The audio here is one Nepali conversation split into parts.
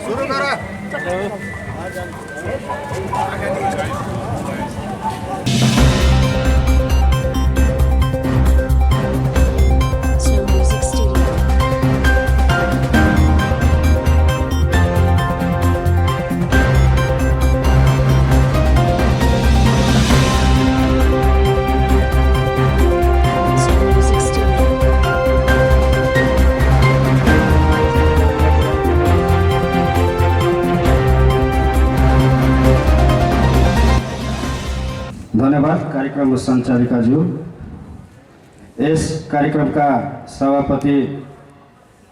सुरु करा धन्यवाद कार्यक्रम सञ्चालिकाज्यू। यस कार्यक्रमका सभापति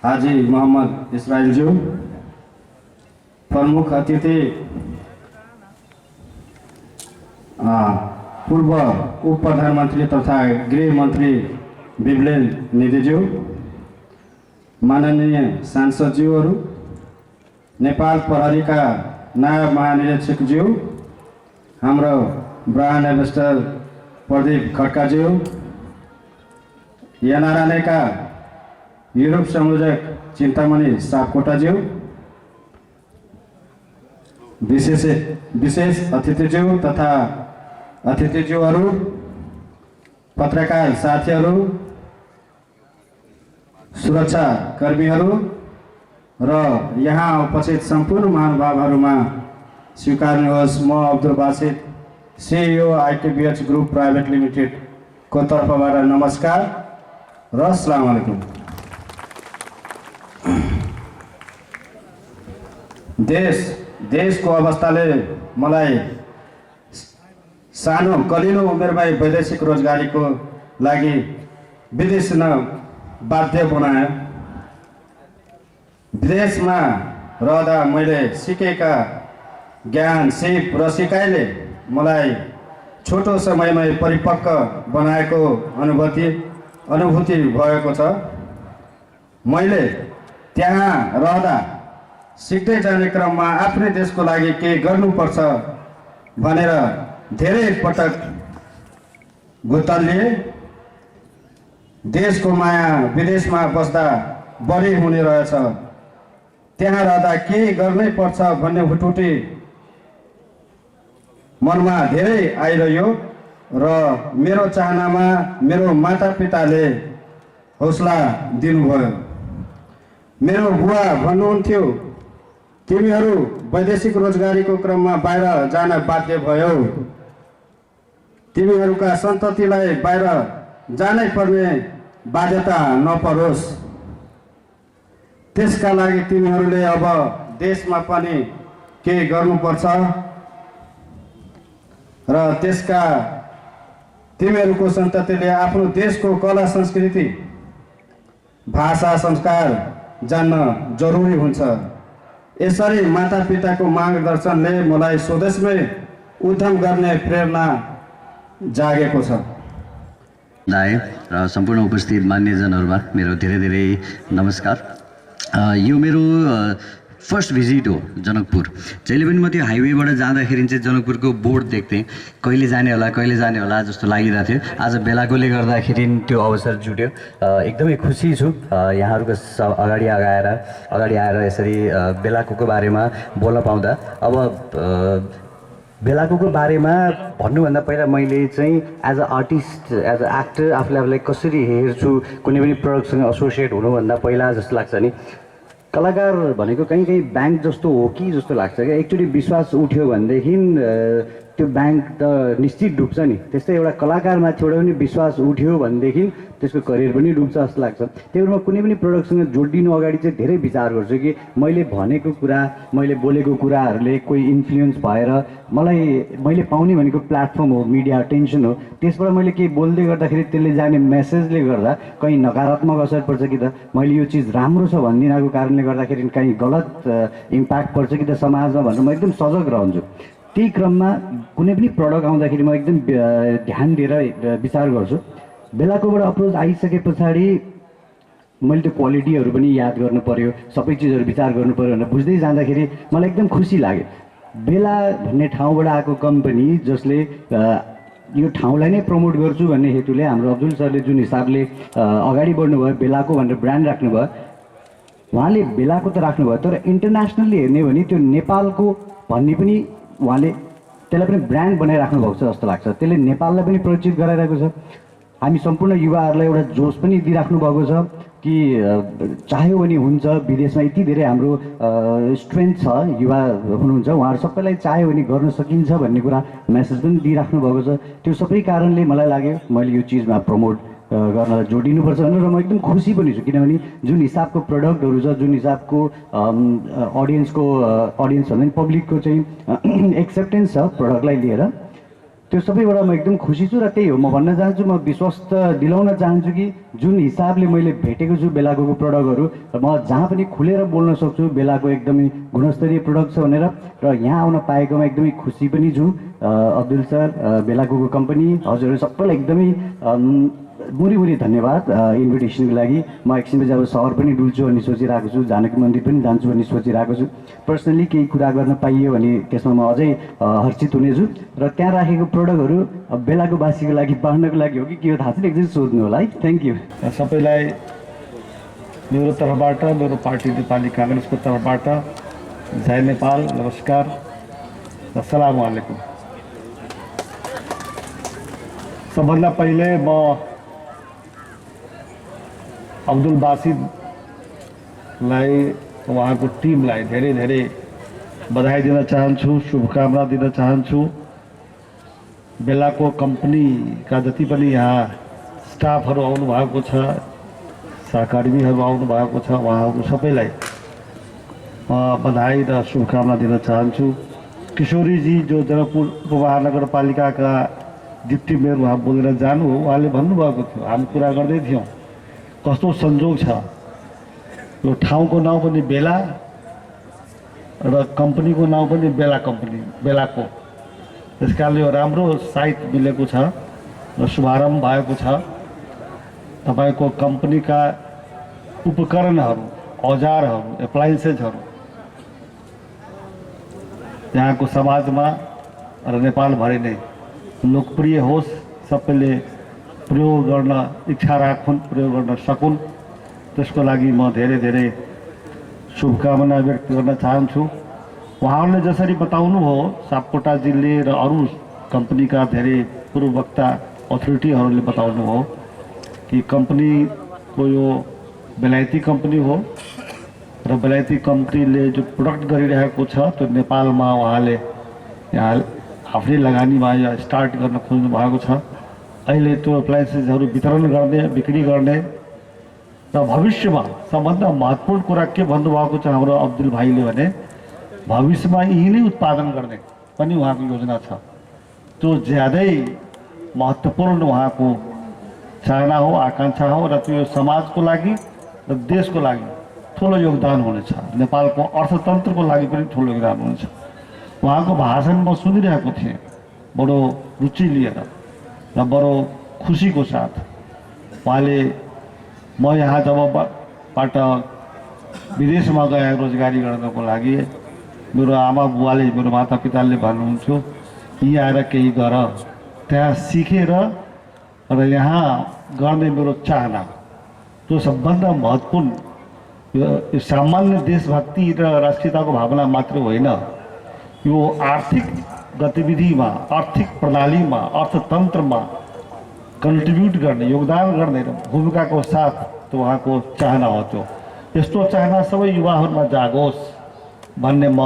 हाजी मोहम्मद इस्राइलज्यू, प्रमुख अतिथि पूर्व उप प्रधानमन्त्री तथा गृह मन्त्री बिप्लेन निधिज्यू, माननीय सांसदज्यूहरू, नेपाल प्रहरीका नायब महानिरीक्षकज्यू, हाम्रो ब्रान्ड एम्बेसडर प्रदीप खड्काज्यू, एनआरएनएका युरोप संयोजक चिन्तामणि सापकोटाज्यू, विशेष अतिथिज्यू तथा अतिथिज्यूहरू, पत्रकार साथीहरू, सुरक्षा कर्मीहरू र यहाँ उपस्थित सम्पूर्ण महानुभावहरूमा स्वीकार्नुहोस्, म Abdul Basit CEO ITBH group private limited को तर्फबाट नमस्कार र अस्सलाम वालेकुम। देशको अवस्थाले मलाई सानो कलिलो उमेरमै वैदेशिक रोजगारीको लागि विदेश न बाध्य बनायो। विदेशमा रहँदा मैले सिकेका ज्ञान, सिप र सिकाइले मलाई छोटो समयमै परिपक्व बनाएको अनुभूति भएको छ। मैले त्यहाँ रहँदा सिक्दै जाने क्रममा आफ्नै देशको लागि केही गर्नुपर्छ भनेर धेरै पटक गुत्तलिए। देशको माया विदेशमा बस्दा बढी हुने रहेछ, त्यहाँ रहँदा केही गर्नै पर्छ भन्ने हुटुटी मनमा धेरै आइरह्यो र मेरो चाहनामा मेरो मातापिताले हौसला दिनुभयो। मेरो बुवा भन्नुहुन्थ्यो, तिमीहरू वैदेशिक रोजगारीको क्रममा बाहिर जान बाध्य भयौ, तिमीहरूका सन्ततिलाई बाहिर जानै पर्ने बाध्यता नपरोस्, त्यसका लागि तिमीहरूले अब देशमा पनि केही गर्नुपर्छ र त्यसका तिमीहरूको सन्ततिले आफ्नो देशको कला संस्कृति भाषा संस्कार जान्न जरुरी हुन्छ। यसरी मातापिताको मार्गदर्शनले मलाई स्वदेशमै उद्यम गर्ने प्रेरणा जागेको छ। र सम्पूर्ण उपस्थित मान्यजनहरूमा मेरो धेरै धेरै नमस्कार। यो मेरो फर्स्ट भिजिट हो जनकपुर। जहिले पनि म त्यो हाइवेबाट जाँदाखेरि चाहिँ जनकपुरको बोर्ड देख्थेँ, कहिले जाने होला जस्तो लागिरहेको थियो। आज बेलाकोले गर्दाखेरि त्यो अवसर जुट्यो। एकदमै खुसी छु यहाँहरूको अगाडि आएर यसरी बेलाकोको बारेमा बोल्न पाउँदा। अब बेलाकोको बारेमा भन्नुभन्दा पहिला मैले चाहिँ as a artist, as a actor आफूलाई कसरी हेर्छु, कुनै पनि प्रडक्टसँग एसोसिएट हुनुभन्दा पहिला जस्तो लाग्छ नि, कलाकार भनेको कहीँ ब्याङ्क जस्तो हो कि जस्तो लाग्छ क्या। एकचोटि विश्वास उठ्यो भनेदेखि त्यो ब्याङ्क त निश्चित डुब्छ नि, त्यस्तै एउटा कलाकारमाथि एउटा पनि विश्वास उठ्यो भनेदेखि त्यसको करियर पनि डुब्छ जस्तो लाग्छ। त्यही भएर म कुनै पनि प्रडक्टसँग जोडिनु अगाडि चाहिँ धेरै विचार गर्छु कि मैले भनेको कुरा, मैले बोलेको कुराहरूले कोही इन्फ्लुएन्स भएर मैले पाउने भनेको प्लेटफर्म हो, मिडिया अटेन्सन हो, त्यसबाट मैले केही बोल्दै गर्दाखेरि त्यसले जाने मेसेजले गर्दा कहीँ नकारात्मक असर पर्छ कि त मैले यो चिज राम्रो छ भनिदिनको कारणले गर्दाखेरि कहीँ गलत इम्प्याक्ट पर्छ कि त समाजमा भनेर म एकदम सजग रहन्छु। त्यही क्रममा कुनै पनि प्रडक्ट आउँदाखेरि म एकदम ध्यान दिएर विचार गर्छु। बेलाकोबाट अप्रोच आइसके पछाडि मैले त्यो क्वालिटीहरू पनि याद गर्नु पर्यो, सबै चिजहरू विचार गर्नु पर्यो भनेर बुझ्दै जाँदाखेरि मलाई एकदम खुसी लाग्यो। बेला भन्ने ठाउँबाट आएको कम्पनी जसले यो ठाउँलाई नै प्रमोट गर्छु भन्ने हेतुले हाम्रो अब्दुल सरले जुन हिसाबले अगाडि बढ्नुभयो, बेलाको भनेर ब्रान्ड राख्नुभयो, उहाँले बेलाको त राख्नुभयो, तर इन्टरनेसनल्ली हेर्ने भने त्यो नेपालको भन्ने पनि उहाँले त्यसलाई पनि ब्रान्ड बनाइराख्नु भएको छ जस्तो लाग्छ। त्यसले नेपाललाई पनि परिचित गराइरहेको छ। हामी सम्पूर्ण युवाहरूलाई एउटा जोस पनि दिइराख्नु भएको छ कि चाह्यो भने हुन्छ। विदेशमा यति धेरै हाम्रो स्ट्रेन्थ छ, युवा हुनुहुन्छ, उहाँहरू सबैलाई चाह्यो भने गर्न सकिन्छ भन्ने कुरा मेसेज पनि दिइराख्नु भएको छ। त्यो सबै कारणले मलाई लाग्यो मैले यो चिजमा प्रमोट गर्नलाई जोडिनुपर्छ भनेर। र म एकदम खुसी पनि छु, किनभने जुन हिसाबको प्रडक्टहरू छ, जुन हिसाबको अडियन्स भन्दा पनि पब्लिकको चाहिँ एक्सेप्टेन्स छ प्रडक्टलाई लिएर, त्यो सबैबाट म एकदम खुसी छु। र त्यही हो, म भन्न चाहन्छु, म विश्वस्त दिलाउन चाहन्छु कि जुन हिसाबले मैले भेटेको छु बेलाको प्रडक्टहरू, म जहाँ पनि खुलेर बोल्न सक्छु बेलाको एकदमै गुणस्तरीय प्रडक्ट छ भनेर। र यहाँ आउन पाएकोमा एकदमै खुसी पनि छु। अब्दुल सर, बेलाको कम्पनी, हजुरहरू सबैलाई एकदमै मुरी धन्यवाद इन्भिटेसनको लागि। म एकछिनपछि अब सहर पनि डुल्छु भन्ने सोचिरहेको छु, जानकी मन्दिर पनि जान्छु भन्ने सोचिरहेको छु। पर्सनली केही कुरा गर्न पाइयो भने त्यसमा म अझै हर्षित हुनेछु। र त्यहाँ राखेको प्रडक्टहरू बेलाको बासीको लागि बाँड्नको लागि हो कि के हो थाहा छैन, एकचोटि सोध्नु होला है। Thank you. सबैलाई मेरो तर्फबाट, मेरो पार्टी नेपाली काङ्ग्रेसको तर्फबाट जय नेपाल, नमस्कार, अस्सलामु अलैकुम। सबभन्दा पहिले म अब्दुल बासिदलाई, उहाँको टिमलाई धेरै धेरै बधाई दिन चाहन्छु, शुभकामना दिन चाहन्छु। बेलाको कम्पनीका जति पनि यहाँ स्टाफहरू आउनु भएको छ, सहकर्मीहरू आउनु भएको छ, उहाँहरू सबैलाई बधाई र शुभकामना दिन चाहन्छु। किशोरीजी जो जनकपुर उपमहानगरपालिकाका डिप्टी मेयर उहाँ बोलेर जानु हो, उहाँले भन्नुभएको थियो, हामी कुरा गर्दै थियौँ कस्तो संजोग छ, यो ठाउँको नाउँ पनि बेला र कम्पनीको नाउँ पनि बेला कम्पनी, बेलाको। त्यस कारणले यो राम्रो साइट मिलेको छ र शुभारम्भ भएको छ। तपाईँको कम्पनीका उपकरणहरू, औजारहरू, एप्लायन्सेसहरू यहाँको समाजमा र नेपालभरि नै लोकप्रिय होस्, सबैले प्रयोग गर्न इच्छा राखुन्, प्रयोग गर्न सकुन्, त्यसको लागि म धेरै धेरै शुभकामना व्यक्त गर्न चाहन्छु। उहाँहरूले जसरी बताउनु हो, सापकोटाजीले र अरू कम्पनीका धेरै पूर्ववक्ता अथोरिटीहरूले बताउनु हो कि कम्पनीको यो बेलायती कम्पनी हो र बेलायती कम्पनीले जो प्रोडक्ट गरिरहेको छ त्यो नेपालमा उहाँले यहाँ आफ्नै लगानीमा या स्टार्ट गर्न खोज्नु भएको छ। अहिले त्यो एप्लायन्सेसहरू वितरण गर्ने, बिक्री गर्ने र भविष्यमा सबभन्दा महत्त्वपूर्ण कुरा के भन्नुभएको छ हाम्रो अब्दुल भाइले भने भविष्यमा यही नै उत्पादन गर्ने पनि उहाँको योजना छ। त्यो ज्यादै महत्त्वपूर्ण उहाँको चाहना हो, आकाङ्क्षा हो र त्यो समाजको लागि र देशको लागि ठुलो योगदान हुनेछ। नेपालको अर्थतन्त्रको लागि पनि ठुलो योगदान हुनेछ। उहाँको भाषण म सुनिरहेको थिएँ बडो रुचि लिएर र बडो खुसीको साथ। उहाँले म यहाँ जबबाट विदेशमा गए रोजगारी गर्नको लागि मेरो आमा बुवाले, मेरो मातापिताले भन्नुहुन्थ्यो यहीँ आएर केही गर, त्यहाँ सिकेर र यहाँ गर्ने मेरो चाहना, त्यो सबभन्दा महत्त्वपूर्ण। यो सामान्य देशभक्ति र राष्ट्रियताको भावना मात्र होइन, यो आर्थिक गतिविधिमा, आर्थिक प्रणालीमा, अर्थतन्त्रमा कन्ट्रिब्युट गर्ने, योगदान गर्ने भूमिकाको साथ त्यो उहाँको चाहना हो। त्यो यस्तो चाहना सबै युवाहरूमा जागोस् भन्ने म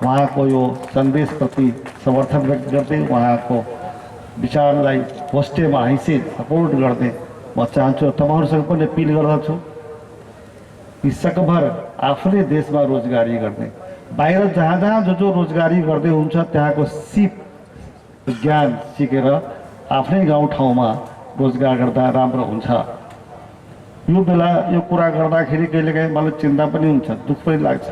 उहाँको यो सन्देशप्रति समर्थन व्यक्त गर्दै, उहाँको विचारलाई होस्टेमा हैसियत सपोर्ट गर्दै म चाहन्छु। तपाईँहरूसँग पनि अपिल गर्दछु कि सकभर आफ्नै देशमा रोजगारी गर्ने, बाहिर जहाँ जहाँ जो रोजगारी गर्दै हुन्छ त्यहाँको सिप ज्ञान सिकेर आफ्नै गाउँठाउँमा रोजगार गर्दा राम्रो हुन्छ। यो बेला यो कुरा गर्दाखेरि कहिलेकाहीँ मलाई चिन्ता पनि हुन्छ, दुःख पनि लाग्छ।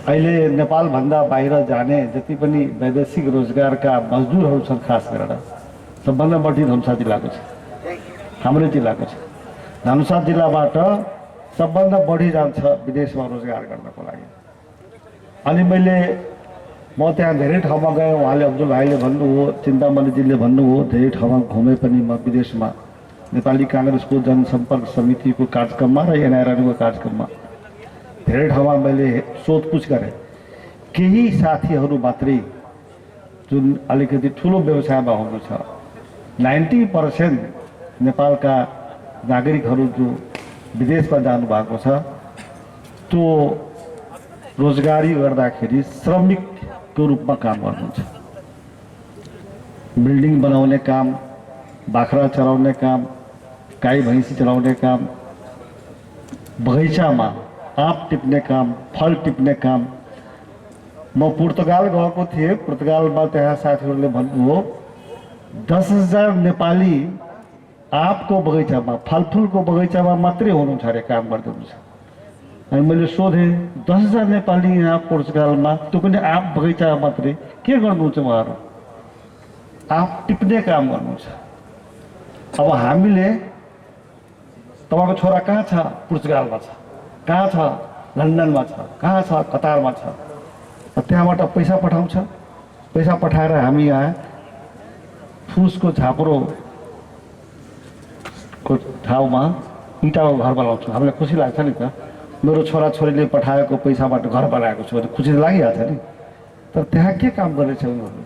अहिले नेपालभन्दा बाहिर जाने जति पनि वैदेशिक रोजगारका मजदुरहरू छन्, खास गरेर सबभन्दा बढी धनुषा जिल्लाको छ, हाम्रै जिल्लाको छ। धनुषा जिल्लाबाट सबभन्दा बढी जान्छ विदेशमा रोजगार गर्नको लागि। अनि म त्यहाँ धेरै ठाउँमा गएँ। उहाँले अब्दुल भाइले भन्नुभयो, चिन्तामणिजीले भन्नुभयो, धेरै ठाउँमा घुमे पनि म विदेशमा नेपाली काङ्ग्रेसको जनसम्पर्क समितिको कार्यक्रममा र एनआरएनको कार्यक्रममा धेरै ठाउँमा मैले सोधपुछ गरेँ। केही साथीहरू मात्रै जुन अलिकति ठुलो व्यवसायमा हुनुहुन्छ, 90% नेपालका नागरिकहरू जो विदेशमा जानुभएको छ त्यो रोजगारी गर्दाखेरि श्रमिकको रूपमा काम गर्नुहुन्छ। बिल्डिङ बनाउने काम, बाख्रा चलाउने काम, गाई भैँसी चलाउने काम, बगैँचामा आँप टिप्ने काम, फल टिप्ने काम। म पुर्तगाल गएको थिएँ। पुर्तगालमा त्यहाँ साथीहरूले भन्नुभयो 10,000 नेपाली आँपको बगैँचामा, फलफुलको बगैँचामा मात्रै हुनुहुन्छ अरे, काम गर्दै हुनुहुन्छ। अनि मैले सोधेँ 10,000 नेपाली यहाँ पोर्चुगालमा, त्यो पनि आँप बगैँचामा मात्रै के गर्नुहुन्छ उहाँहरू? आँप टिप्ने काम गर्नुहुन्छ। अब हामीले तपाईँको छोरा कहाँ छ? पोर्चुगालमा छ। कहाँ छ? लन्डनमा छ। कहाँ छ? कतारमा छ। त्यहाँबाट पैसा पठाउँछ। पैसा पठाएर हामी यहाँ फुसको झापरोको ठाउँमा इँटाको घर बनाउँछौँ। हामीलाई खुसी लाग्छ नि त, मेरो छोराछोरीले पठाएको पैसाबाट घर बनाएको छु भने खुसी लागिहाल्छ नि। तर त्यहाँ के काम गरेछ उनीहरूले?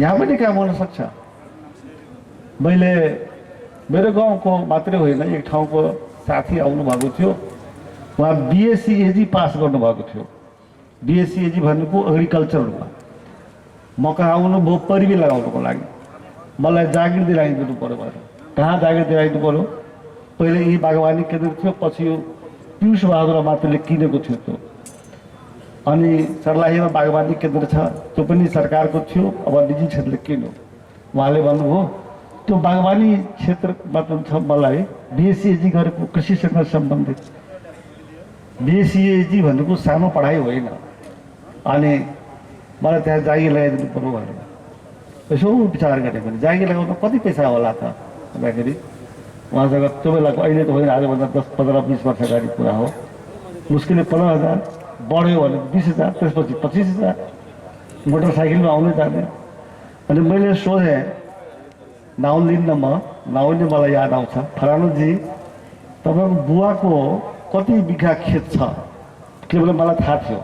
यहाँ पनि काम हुन सक्छ। मैले मेरो गाउँको मात्रै होइन, एक ठाउँको साथी आउनुभएको थियो। उहाँ BSc AG पास गर्नुभएको थियो। BSc AG भनेको एग्रिकल्चरमा। म कहाँ आउनुभयो परिबी लगाउनुको लागि। मलाई जागिर दिलाइदिनु पऱ्यो भनेर। कहाँ जागिर दिलाइदिनु पऱ्यो? पहिले यही बागवानी केन्द्र थियो, पछि यो पियुष बहादुर मात्रले किनेको थियो त्यो। अनि सर्लाहीमा बागवानी केन्द्र छ, त्यो पनि सरकारको थियो, अब निजी क्षेत्रले किन्यो। उहाँले भन्नुभयो त्यो बागवानी क्षेत्रमा छ मलाई BSc AG गरेको कृषिसँग सम्बन्धित। BSc AG भनेको सानो पढाइ होइन। अनि मलाई त्यहाँ जागिर लगाइदिनु पर्यो भनेर यसो विचार गरेँ भने जागिर लगाउन कति पैसा होला त भन्दाखेरि उहाँसँग त्यो बेलाको, अहिले त होइन, आजभन्दा 10, 15, 20 वर्ष अगाडि कुरा हो, मुस्किलले 15,000, बढ्यो भने 20,000, त्यसपछि 25,000 मोटरसाइकलमा आउनै जाने। अनि मैले सोधेँ, नाउँ लिन्न म, नाउँ नै मलाई याद आउँछ। फलानुजी तपाईँको बुवाको कति बिघा खेत छ? केवल मलाई थाहा थियो।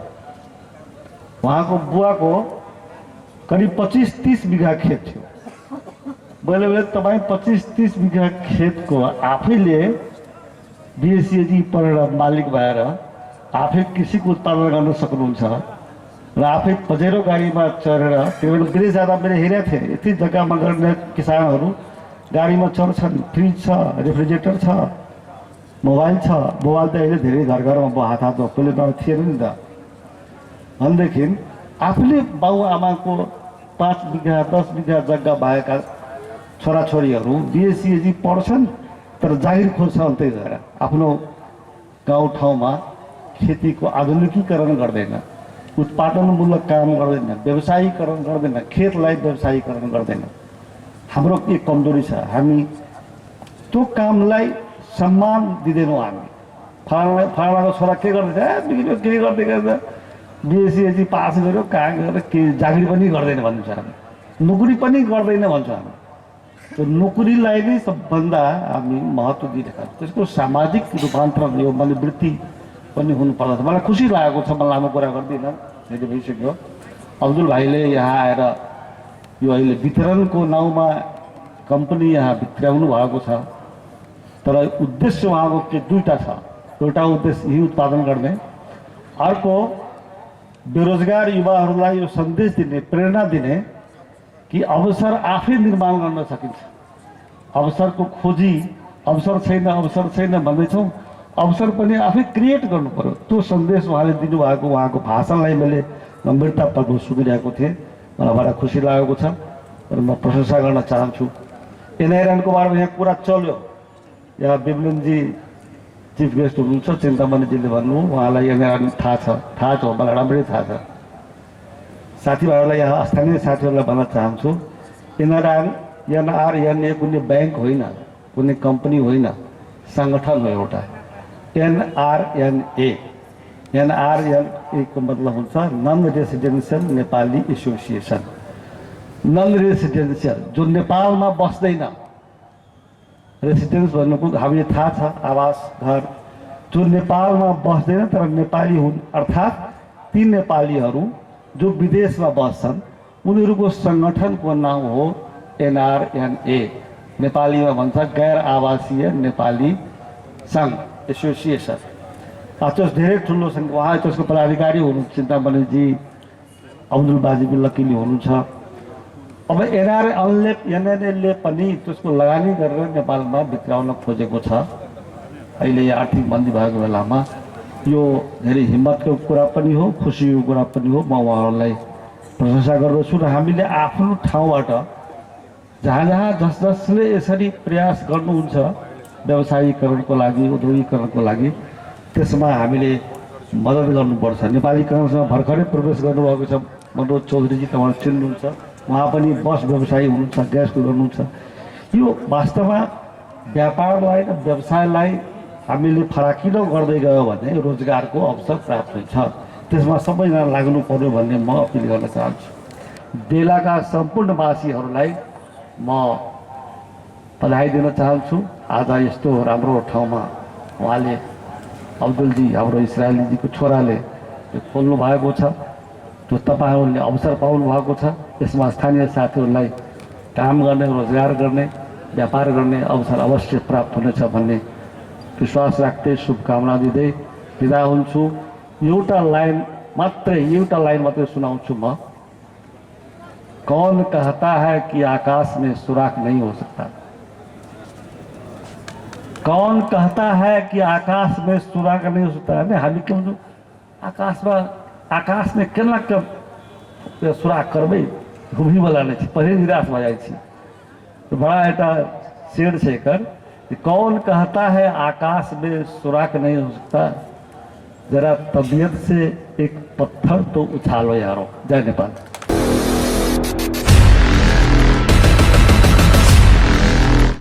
उहाँको बुवाको करिब 25-30 बिघा खेत थियो। मैले तपाईँ 25-30 बिघा खेतको आफैले BSc AG पढेर मालिक भएर आफै कृषिको उत्पादन गर्न सक्नुहुन्छ र आफै पजेरो गाडीमा चढेर, त्यो बेला विदेश जाँदा मैले हेरेको थिएँ, यति जग्गामा गर्ने किसानहरू गाडीमा चढ्छन्। फ्रिज छ, रेफ्रिजरेटर छ, मोबाइल छ। मोबाइल त अहिले धेरै घर घरमा हात हातमा, पहिले त थिएन नि त। भनेदेखि आफूले बाबुआमाको 5 बिघा 10 बिघा जग्गा भएका छोराछोरीहरू BSc AG पढ्छन्, तर जागिर खोज्छ अन्तै गएर। आफ्नो गाउँठाउँमा खेतीको आधुनिकीकरण गर्दैन, उत्पादनमूलक काम गर्दैन, व्यवसायीकरण गर्दैन, खेतलाई व्यवसायीकरण गर्दैन। हाम्रो के कमजोरी छ? हामी त्यो कामलाई सम्मान दिँदैनौँ। हामी फलानाको छोरा के गर्दैछ, बिग्रियो के गर्दै गर्दा BSc AG पास गर्यो, कहाँ गएर के जागिर पनि गर्दैन भन्छ हामी, नोकरी पनि गर्दैन भन्छ हामी। त्यो नोकरीलाई नै सबभन्दा हामी महत्त्व दिइरहेका छौँ। त्यसको सामाजिक रूपान्तरण यो मनोवृत्ति पनि हुनुपर्दछ। मलाई खुसी लागेको छ, म लामो कुरा गर्दिनँ, धेरै भइसक्यो। अब्दुल भाइले यहाँ आएर यो अहिले वितरणको नाउँमा कम्पनी यहाँ भित्राउनु भएको छ, तर उद्देश्य उहाँको के दुईवटा छ। एउटा उद्देश्य यही उत्पादन गर्ने, अर्को बेरोजगार युवाहरूलाई यो सन्देश दिने, प्रेरणा दिने कि अवसर आफै निर्माण गर्न सकिन्छ। अवसरको खोजी, अवसर छैन भन्दैछौँ, अवसर पनि आफै क्रिएट गर्नु पर्यो। त्यो सन्देश उहाँले दिनुभएको, उहाँको भाषणलाई मैले गम्भीरतापूर्वक सुनिरहेको थिएँ। मलाई बडा खुसी लागेको छ र म प्रशंसा गर्न चाहन्छु। एनआइआरएनको बारेमा यहाँ कुरा चल्यो। यहाँ विमलनजी चिफ गेस्ट हुनुहुन्छ, चिन्तामणिजीले भन्नु, उहाँलाई एनआइआरएन थाहा छ, मलाई राम्ररी थाहा छ। साथीभाइहरूलाई, यहाँ स्थानीय साथीहरूलाई भन्न चाहन्छु, एनआरएन कुनै ब्याङ्क होइन, कुनै कम्पनी होइन, सङ्गठन हो एउटा NRNA। NRNA को मतलब हुन्छ non residential Nepali association. Non residential जो नेपालमा बस्दैन, रेसिडेन्स भन्नुको हामीले थाहा छ आवास घर, जो नेपालमा बस्दैन तर नेपाली हुन्, अर्थात् ती नेपालीहरू जो विदेशमा बस्छन् उनीहरूको सङ्गठनको नाम हो NRNA। नेपालीमा भन्छ गैर आवासीय नेपाली सङ्घ एसोसिएसन। त्यो धेरै ठुलो सङ्घ। उहाँ त्यसको पदाधिकारी हुनुहुन्छ चिन्तामणिजी, अब्दुल बाजी लकिली हुनुहुन्छ। अब NRNA पनि त्यसको लगानी गरेर नेपालमा भित्राउन खोजेको छ। अहिले आर्थिक मन्दी भएको बेलामा यो धेरै हिम्मतको कुरा पनि हो, खुसीको कुरा पनि हो। म उहाँहरूलाई प्रशंसा गर्दछु र हामीले आफ्नो ठाउँबाट जहाँ जहाँ जसले यसरी प्रयास गर्नुहुन्छ व्यवसायीकरणको लागि, उद्योगीकरणको लागि, त्यसमा हामीले मद्दत गर्नुपर्छ। नेपाली काङ्ग्रेसमा भर्खरै प्रवेश गर्नुभएको छ मनोज चौधरीजी, तपाईँहरू चिन्नुहुन्छ। उहाँ पनि बस व्यवसायी हुनुहुन्छ, ग्यासको गर्नुहुन्छ। यो वास्तवमा व्यापारलाई र व्यवसायलाई हामीले फराकिलो गर्दै गयो भने रोजगारको अवसर प्राप्त हुन्छ। त्यसमा सबैजना लाग्नु पर्यो भन्ने म अपिल गर्न चाहन्छु। बेलाका सम्पूर्ण वासीहरूलाई म बधाई दिन चाहन्छु। आज यस्तो राम्रो ठाउँमा उहाँले अब्दुलजी, हाम्रो इसरायलीजीको छोराले खोल्नु भएको छ, जो तपाईँहरूले अवसर पाउनु भएको छ। यसमा स्थानीय साथीहरूलाई काम गर्ने, रोजगार गर्ने, व्यापार गर्ने अवसर अवश्य प्राप्त हुनेछ भन्ने विश्वास राख्दै शुभकामना दिँदै बिदा हुन्छु। एउटा लाइन मात्रै सुनाउँछु म। कौन कहता है कि आकाश में सुराख नहीं हो सकता? कौन कहता है कि आकाश में सुराख नहीं हो सकता? हामी के भन्छौँ आकाश में केना सुराख करबै, घुमिबला नै छ, पहिले निराश भऽ जाइ छी। बड़ा एउटा शेर छै एकर, कौन कहता है आकाश में सुराख नहीं हो सकता? जरा तबीयत से एक पत्थर तो उछालो यारो। जय नेपाल।